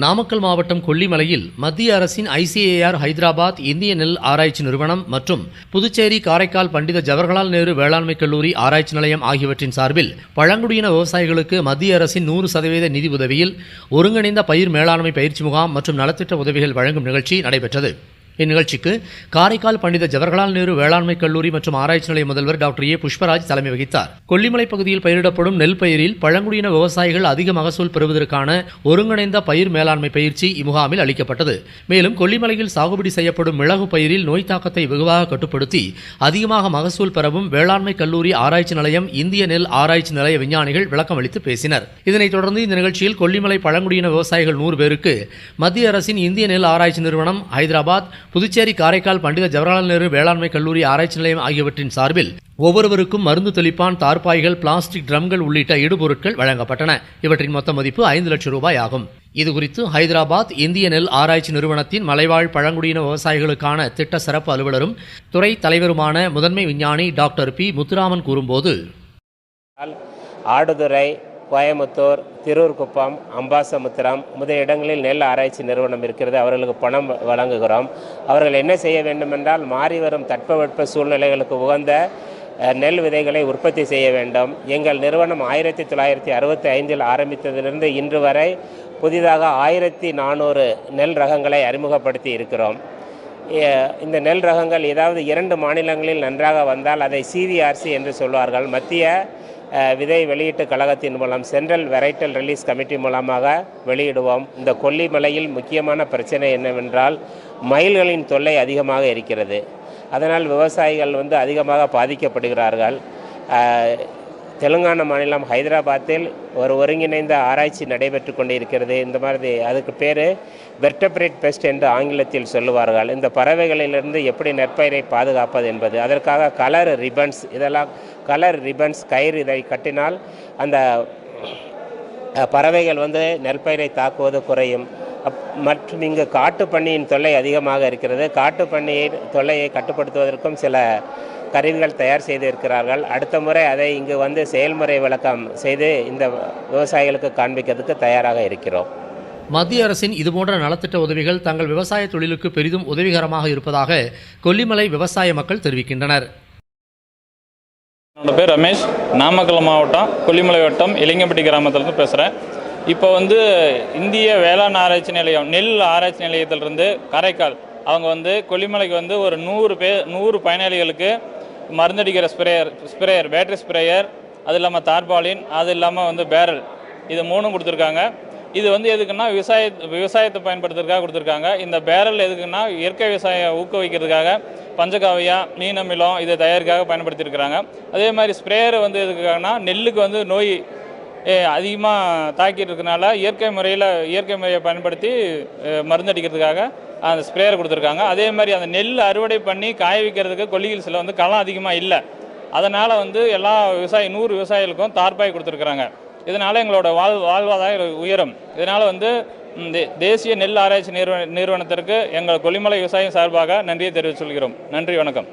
நாமக்கல் மாவட்டம் கொல்லிமலையில் மத்திய அரசின் ஐசிஏஆர் ஹைதராபாத் இந்திய நெல் ஆராய்ச்சி நிறுவனம் மற்றும் புதுச்சேரி காரைக்கால் பண்டித ஜவஹர்லால் நேரு வேளாண்மை கல்லூரி ஆராய்ச்சி நிலையம் ஆகியவற்றின் சார்பில் பழங்குடியின விவசாயிகளுக்கு மத்திய அரசின் 100% நிதி உதவியில் ஒருங்கிணைந்த பயிர் மேலாண்மை பயிற்சி முகாம் மற்றும் நலத்திட்ட உதவிகள் வழங்கும் நிகழ்ச்சி நடைபெற்றது. இந்நிகழ்ச்சிக்கு காரைக்கால் பண்டித ஜவஹர்லால் நேரு வேளாண்மை கல்லூரி மற்றும் ஆராய்ச்சி நிலைய முதல்வர் டாக்டர் ஏ புஷ்பராஜ் தலைமை வகித்தார். கொல்லிமலை பகுதியில் பயிரிடப்படும் நெல் பயிரில் பழங்குடியின விவசாயிகள் அதிக மகசூல் பெறுவதற்கான ஒருங்கிணைந்த பயிர் மேலாண்மை பயிற்சி இம்முகாமில் அளிக்கப்பட்டது. மேலும் கொல்லிமலையில் சாகுபடி செய்யப்படும் மிளகு பயிரில் நோய் தாக்கத்தை வெகுவாக கட்டுப்படுத்தி அதிகமாக மகசூல் பெறவும் வேளாண்மை கல்லூரி ஆராய்ச்சி நிலையம் இந்திய நெல் ஆராய்ச்சி நிலைய விஞ்ஞானிகள் விளக்கம் அளித்து பேசினர். இதனைத் தொடர்ந்து இந்த நிகழ்ச்சியில் கொல்லிமலை பழங்குடியின விவசாயிகள் 100 பேருக்கு மத்திய அரசின் இந்திய நெல் ஆராய்ச்சி நிறுவனம் ஹைதராபாத், புதுச்சேரி காரைக்கால் பண்டித ஜவஹர்லால் நேரு வேளாண்மை கல்லூரி ஆராய்ச்சி நிலையம் ஆகியவற்றின் சார்பில் ஒவ்வொருவருக்கும் மருந்து தெளிப்பான், தார்பாய்கள், பிளாஸ்டிக் ட்ரம்கள் உள்ளிட்ட இடுபொருட்கள் வழங்கப்பட்டன. இவற்றின் மொத்த மதிப்பு 5 லட்சம் ரூபாய் ஆகும். இதுகுறித்து ஹைதராபாத் இந்திய நெல் ஆராய்ச்சி நிறுவனத்தின் மலைவாழ் பழங்குடியின விவசாயிகளுக்கான திட்ட சிறப்பு அலுவலரும் துறை தலைவருமான முதன்மை விஞ்ஞானி டாக்டர் பி முத்துராமன் கூறும்போது, ஆடுதுறை, கோயமுத்தூர், திருவூர்குப்பம், அம்பாசமுத்திரம் முதலிய இடங்களில் நெல் ஆராய்ச்சி நிறுவனம் இருக்கிறது. அவர்களுக்கு பணம் வழங்குகிறோம். அவர்கள் என்ன செய்ய வேண்டுமென்றால் மாறி வரும் தட்பவெட்ப சூழ்நிலைகளுக்கு உகந்த நெல் விதைகளை உற்பத்தி செய்ய வேண்டும். எங்கள் நிறுவனம் 1965 ஆரம்பித்ததிலிருந்து இன்று வரை புதிதாக 1400 நெல் ரகங்களை அறிமுகப்படுத்தி இருக்கிறோம். இந்த நெல் ரகங்கள் ஏதாவது 2 மாநிலங்களில் நன்றாக வந்தால் அதை சிவிஆர்சி என்று சொல்வார்கள். மத்திய விதை வெளியீட்டு கழகத்தின் மூலம் சென்ட்ரல் வெரைட்டல் ரிலீஸ் கமிட்டி மூலமாக வெளியிடுவோம். இந்த கொல்லிமலையில் முக்கியமான பிரச்சனை என்னவென்றால் மயில்களின் தொல்லை அதிகமாக இருக்கிறது. அதனால் விவசாயிகள் அதிகமாக பாதிக்கப்படுகிறார்கள். தெலுங்கானா மாநிலம் ஹைதராபாத்தில் ஒரு ஒருங்கிணைந்த ஆராய்ச்சி நடைபெற்று கொண்டு இருக்கிறது. இந்த மாதிரி அதுக்கு பேர் வெர்டபிரேட் பெஸ்ட் என்று ஆங்கிலத்தில் சொல்லுவார்கள். இந்த பறவைகளிலிருந்து எப்படி நெற்பயிரை பாதுகாப்பது என்பது, அதற்காக கலர் ரிபன்ஸ் கயிறு இதை கட்டினால் அந்த பறவைகள் நெற்பயிரை தாக்குவது குறையும். மற்றும் இங்கு காட்டுப்பன்னியின் தொல்லை அதிகமாக இருக்கிறது. காட்டுப்பன்னியின் தொல்லையை கட்டுப்படுத்துவதற்கும் சில கருவிகள் தயார் செய்திருக்கிறார்கள். அடுத்த முறை அதை இங்கு செயல்முறை விளக்கம் செய்து இந்த விவசாயிகளுக்கு காண்பிக்கிறதுக்கு தயாராக இருக்கிறோம். மத்திய அரசின் இதுபோன்ற நலத்திட்ட உதவிகள் தங்கள் விவசாய தொழிலுக்கு பெரிதும் உதவிகரமாக இருப்பதாக கொல்லிமலை விவசாய மக்கள் தெரிவிக்கின்றனர். என்னோட பேர் ரமேஷ். நாமக்கல் மாவட்டம் கொல்லிமலை வட்டம் இளைஞப்பட்டி கிராமத்திலிருந்து பேசுகிறேன். இப்போ இந்திய வேளாண் ஆராய்ச்சி நிலையம் நெல் ஆராய்ச்சி நிலையத்திலிருந்து காரைக்கால் அவங்க கொல்லிமலைக்கு ஒரு 100 பயனாளிகளுக்கு மருந்தடிக்கிற ஸ்ப்ரேயர், பேட்டரி ஸ்ப்ரேயர், அது இல்லாமல் தார்பாலின், அது இல்லாமல் பேரல், இது 3 கொடுத்துருக்காங்க. இது எதுக்குன்னா விவசாயத்தை பயன்படுத்துறதுக்காக கொடுத்துருக்காங்க. இந்த பேரல் எதுக்குன்னா இயற்கை விவசாயம் ஊக்குவிக்கிறதுக்காக பஞ்சகாவியா, மீன் அமிலம் இதை தயாரிக்காக பயன்படுத்தியிருக்கிறாங்க. அதே மாதிரி ஸ்ப்ரேயர் எதுக்குன்னா நெல்லுக்கு நோய் அதிகமாக தாக்கிட்டு இருக்கனால இயற்கை முறையை பயன்படுத்தி மருந்தடிக்கிறதுக்காக அந்த ஸ்ப்ரேயர் கொடுத்துருக்காங்க. அதே மாதிரி அந்த நெல் அறுவடை பண்ணி காய வைக்கிறதுக்கு கொல்லிகில்ஸில் களம் அதிகமாக இல்லை. அதனால் எல்லா 100 விவசாயிகளுக்கும் தார்பாய் கொடுத்துருக்குறாங்க. இதனால் எங்களோட வாழ்வாதாரம் உயரும். இதனால் தேசிய நெல் ஆராய்ச்சி நிறுவனத்திற்கு எங்கள் கொல்லிமலை விவசாயம் சார்பாக நன்றியை தெரிவித்துக் கொள்கிறோம். நன்றி, வணக்கம்.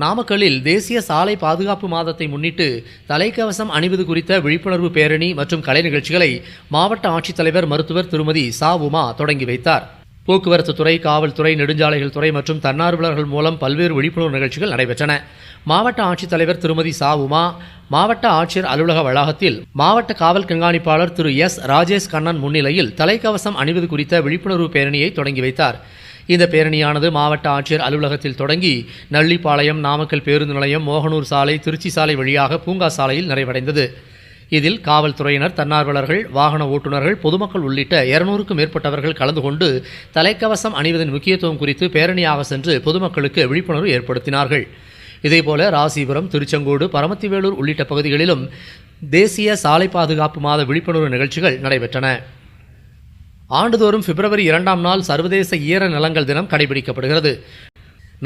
நாமக்கல்லில் தேசிய சாலை பாதுகாப்பு மாதத்தை முன்னிட்டு தலைக்கவசம் அணிவது குறித்த விழிப்புணர்வு பேரணி மற்றும் கலை நிகழ்ச்சிகளை மாவட்ட ஆட்சித்தலைவர் மருத்துவர் திருமதி சா உமா தொடங்கி வைத்தார். போக்குவரத்து துறை, காவல்துறை, நெடுஞ்சாலைகள் துறை மற்றும் தன்னார்வலர்கள் மூலம் பல்வேறு விழிப்புணர்வு நிகழ்ச்சிகள் நடைபெற்றன. மாவட்ட ஆட்சித்தலைவர் திருமதி சா உமா மாவட்ட ஆட்சியர் அலுவலக வளாகத்தில் மாவட்ட காவல் கண்காணிப்பாளர் திரு எஸ் ராஜேஷ் கண்ணன் முன்னிலையில் தலைக்கவசம் அணிவது குறித்த விழிப்புணர்வு பேரணியை தொடங்கி வைத்தார். இந்த பேரணியானது மாவட்ட ஆட்சியர் அலுவலகத்தில் தொடங்கி நள்ளிப்பாளையம், நாமக்கல் பேருந்து நிலையம், மோகனூர் சாலை, திருச்சி சாலை வழியாக பூங்கா சாலையில் நிறைவடைந்தது. இதில் காவல்துறையினர், தன்னார்வலர்கள், வாகன ஓட்டுநர்கள், பொதுமக்கள் உள்ளிட்ட 200க்கும் மேற்பட்டவர்கள் கலந்து கொண்டு தலைக்கவசம் அணிவதன் முக்கியத்துவம் குறித்து பேரணியாக சென்று பொதுமக்களுக்கு விழிப்புணர்வு ஏற்படுத்தினார்கள். இதேபோல ராசிபுரம், திருச்செங்கோடு, பரமத்திவேலூர் உள்ளிட்ட பகுதிகளிலும் தேசிய சாலை பாதுகாப்பு மாத விழிப்புணர்வு நிகழ்ச்சிகள் நடைபெற்றன. ஆண்டுதோறும் பிப்ரவரி 2ஆம் நாள் சர்வதேச ஈர நிலங்கள் தினம் கடைபிடிக்கப்படுகிறது.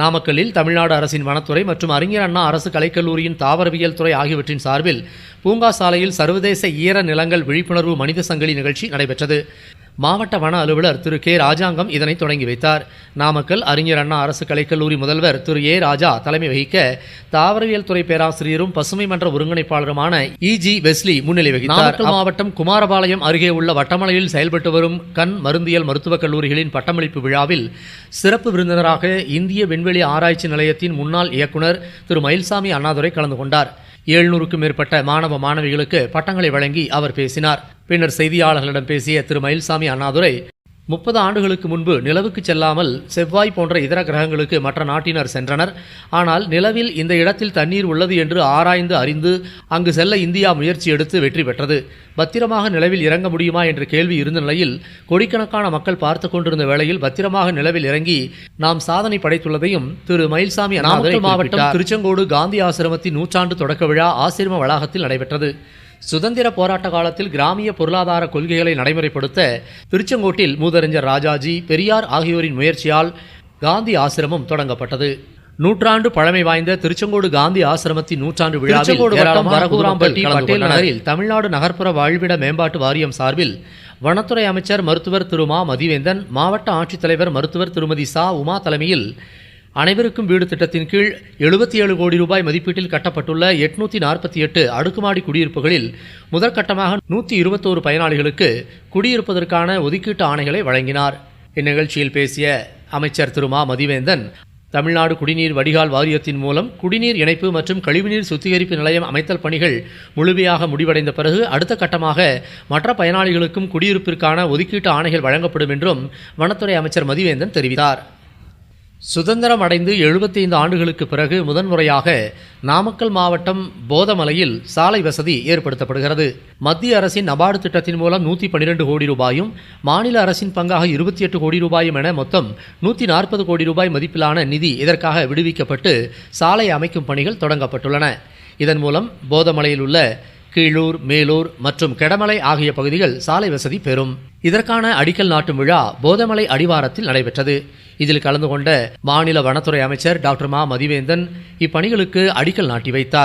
நாமக்கல்லில் தமிழ்நாடு அரசின் வனத்துறை மற்றும் அறிஞர் அண்ணா அரசு கலைக்கல்லூரியின் தாவரவியல் துறை ஆகியவற்றின் சார்பில் பூங்கா சாலையில் சர்வதேச ஈர நிலங்கள் விழிப்புணர்வு மனித சங்கிலி நிகழ்ச்சி நடைபெற்றது. மாவட்ட வன அலுவலர் திரு கே ராஜாங்கம் இதனை தொடங்கி வைத்தார். நாமக்கல் அறிஞர் அண்ணா அரசு கலைக்கல்லூரி முதல்வர் திரு ஏ ராஜா தலைமை வகிக்க தாவரவியல் துறை பேராசிரியரும் பசுமை மன்ற ஒருங்கிணைப்பாளருமான இ.ஜி. வெஸ்லி முன்னிலை வகித்தார். நாமக்கல் மாவட்டம் குமாரபாளையம் அருகே உள்ள வட்டமலையில் செயல்பட்டு வரும் கண் மருந்தியல் மருத்துவக் கல்லூரிகளின் பட்டமளிப்பு விழாவில் சிறப்பு விருந்தினராக இந்திய விண்வெளி ஆராய்ச்சி நிலையத்தின் முன்னாள் இயக்குநர் திரு மயில்சாமி அண்ணாதுரை கலந்து கொண்டார். 700க்கும் மேற்பட்ட மாணவ மாணவிகளுக்கு பட்டங்களை வழங்கி அவர் பேசினார். பின்னர் செய்தியாளர்களிடம் பேசிய திரு மயில்சாமி அண்ணாதுரை 30 ஆண்டுகளுக்கு முன்பு நிலவுக்கு செல்லாமல் செவ்வாய் போன்ற இதர கிரகங்களுக்கு மற்ற நாட்டினர் சென்றனர். ஆனால் நிலவில் இந்த இடத்தில் தண்ணீர் உள்ளது என்று ஆராய்ந்து அறிந்து அங்கு செல்ல இந்தியா முயற்சி எடுத்து வெற்றி பெற்றது. பத்திரமாக நிலவில் இறங்க முடியுமா என்ற கேள்வி இருந்த நிலையில் கோடிக்கணக்கான மக்கள் பார்த்து கொண்டிருந்த வேளையில் பத்திரமாக நிலவில் இறங்கி நாம் சாதனை படைத்துள்ளதையும் திரு மயில்சாமி அண்ணாதுரை மாவட்டம் திருச்செங்கோடு காந்தி ஆசிரமத்தின் 100ஆண்டு தொடக்க விழா ஆசிரம வளாகத்தில் நடைபெற்றது. சுதந்திர போராட்ட காலத்தில் கிராமிய பொருளாதார கொள்கைகளை நடைமுறைப்படுத்த திருச்செங்கோட்டில் மூதறிஞர் ராஜாஜி, பெரியார் ஆகியோரின் முயற்சியால் காந்தி ஆசிரமம் தொடங்கப்பட்டது. 100 பழமை வாய்ந்த திருச்செங்கோடு காந்தி ஆசிரமத்தின் 100ஆண்டு விழாவில் வரகூராம்பட்டி பட்டேல் நகரில் தமிழ்நாடு நகர்ப்புற வாழ்விட மேம்பாட்டு வாரியம் சார்பில் வனத்துறை அமைச்சர் மருத்துவர் திரு மா மதிவேந்தன், மாவட்ட ஆட்சித்தலைவர் மருத்துவர் திருமதி சா உமா தலைமையில் அனைவருக்கும் வீடு திட்டத்தின் கீழ் 77 கோடி ரூபாய் மதிப்பீட்டில் கட்டப்பட்டுள்ள 848 அடுக்குமாடி குடியிருப்புகளில் முதற்கட்டமாக 121 பயனாளிகளுக்கு குடியிருப்பதற்கான ஒதுக்கீட்டு ஆணைகளை வழங்கினார். இந்நிகழ்ச்சியில் பேசிய அமைச்சர் திரு மா மதிவேந்தன், தமிழ்நாடு குடிநீர் வடிகால் வாரியத்தின் மூலம் குடிநீர் இணைப்பு மற்றும் கழிவுநீர் சுத்திகரிப்பு நிலையம் அமைத்தல் பணிகள் முழுமையாக முடிவடைந்த பிறகு அடுத்த கட்டமாக மற்ற பயனாளிகளுக்கும் குடியிருப்பிற்கான ஒதுக்கீட்டு ஆணைகள் வழங்கப்படும் என்றும் வனத்துறை அமைச்சர் மதிவேந்தன் தெரிவித்தார். சுதந்திரம் அடைந்து 75 ஆண்டுகளுக்கு பிறகு முதன்முறையாக நாமக்கல் மாவட்டம் போதமலையில் சாலை வசதி ஏற்படுத்தப்படுகிறது. மத்திய அரசின் நபார்டு திட்டத்தின் மூலம் 112 கோடி ரூபாயும், மாநில அரசின் பங்காக 28 கோடி ரூபாயும் என மொத்தம் 140 கோடி ரூபாய் மதிப்பிலான நிதி இதற்காக விடுவிக்கப்பட்டு சாலை அமைக்கும் பணிகள் தொடங்கப்பட்டுள்ளன. இதன் மூலம் போதமலையில் உள்ள கீழூர், மேலூர் மற்றும் கெடமலை ஆகிய பகுதிகள் சாலை வசதி பெறும். இதற்கான அடிக்கல் நாட்டும் விழா போதமலை அடிவாரத்தில் நடைபெற்றது. இதில் கலந்து கொண்ட மாநில வனத்துறை அமைச்சர் டாக்டர் மா மதிவேந்தன் இப்பணிகளுக்கு அடிக்கல் நாட்டி வைத்தார்.